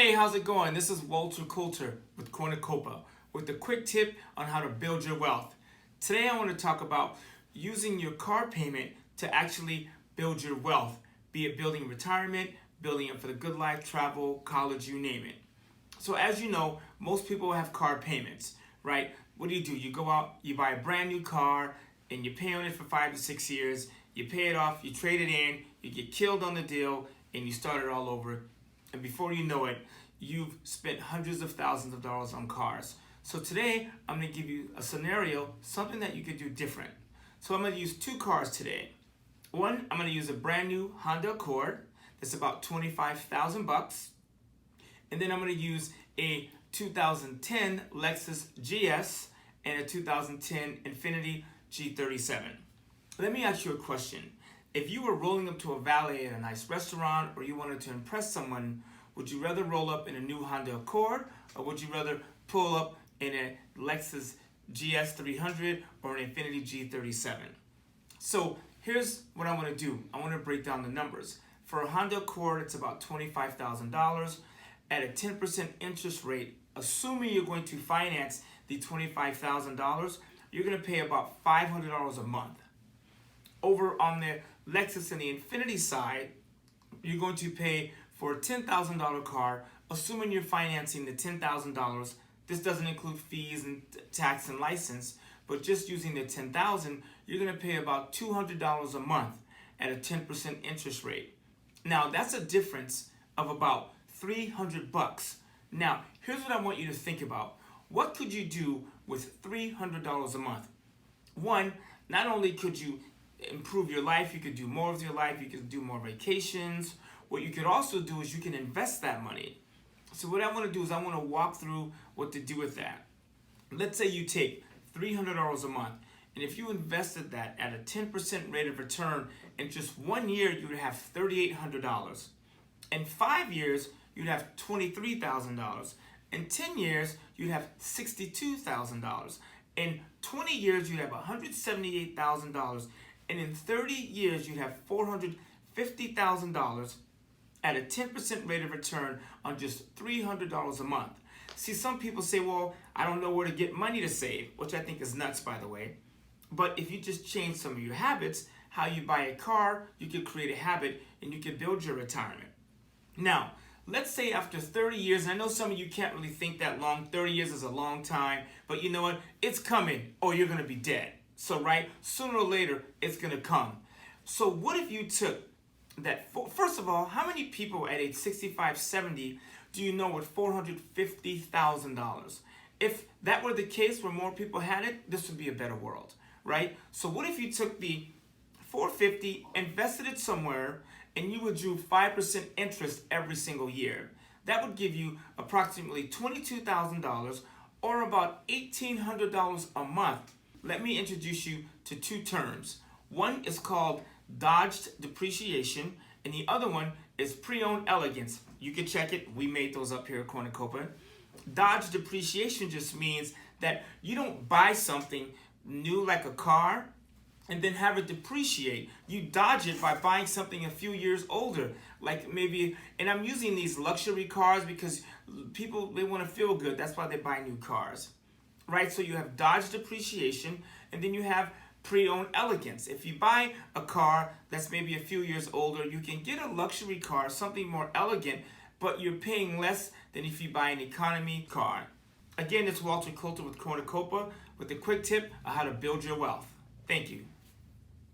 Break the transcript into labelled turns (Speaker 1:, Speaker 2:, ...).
Speaker 1: Hey, how's it going? This is Walter Coulter with Cornacopa with a quick tip on how to build your wealth. Today I want to talk about using your car payment to actually build your wealth, be it building retirement, building it for the good life, travel, college, you name it. So as you know, most people have car payments, right? What do? You go out, you buy a brand new car, and you pay on it for 5 to 6 years, you pay it off, you trade it in, you get killed on the deal, and you start it all over. And before you know it, you've spent hundreds of thousands of dollars on cars. So today, I'm going to give you a scenario, something that you could do different. So I'm going to use two cars today. One, I'm going to use a brand new Honda Accord that's about 25,000 bucks. And then I'm going to use a 2010 Lexus GS and a 2010 Infiniti G37. Let me ask you a question. If you were rolling up to a valet at a nice restaurant or you wanted to impress someone, would you rather roll up in a new Honda Accord or would you rather pull up in a Lexus GS 300 or an Infiniti G37? So here's what I want to do. I want to break down the numbers. For a Honda Accord, it's about $25,000 at a 10% interest rate. Assuming you're going to finance the $25,000, you're going to pay about $500 a month. Over on the Lexus and the Infiniti side, you're going to pay for a $10,000 car, assuming you're financing the $10,000. This doesn't include fees and tax and license, but just using the $10,000, you're going to pay about $200 a month at a 10% interest rate. Now, that's a difference of about $300. Now, here's what I want you to think about. What could you do with $300 a month? One, not only could you improve your life, you could do more of your life, you could do more vacations. What you could also do is you can invest that money. So what I want to do is I want to walk through what to do with that. Let's say you take $300 a month, and if you invested that at a 10% rate of return, in just 1 year you would have $3,800. In 5 years, you'd have $23,000. In 10 years, you'd have $62,000. In 20 years, you'd have $178,000. And in 30 years, you'd have $450,000 at a 10% rate of return on just $300 a month. See, some people say, well, I don't know where to get money to save, which I think is nuts, by the way. But if you just change some of your habits, how you buy a car, you can create a habit and you can build your retirement. Now, let's say after 30 years, and I know some of you can't really think that long, 30 years is a long time, but you know what? It's coming or you're going to be dead. So, right, sooner or later, it's going to come. So what if you took that, first of all, how many people at age 65, 70 do you know with $450,000? If that were the case where more people had it, this would be a better world, right? So what if you took the 450, invested it somewhere, and you withdrew 5% interest every single year? That would give you approximately $22,000 or about $1,800 a month. Let me introduce you to two terms. One is called dodged depreciation, and the other one is pre-owned elegance. You can check it. We made those up here at Cornacopa. Dodged depreciation just means that you don't buy something new like a car and then have it depreciate. You dodge it by buying something a few years older, like maybe, and I'm using these luxury cars because people, they want to feel good. That's why they buy new cars, right? So you have dodged depreciation, and then you have pre-owned elegance. If you buy a car that's maybe a few years older, you can get a luxury car, something more elegant, but you're paying less than if you buy an economy car. Again, it's Walter Coulter with Cornacopa with a quick tip on how to build your wealth. Thank you.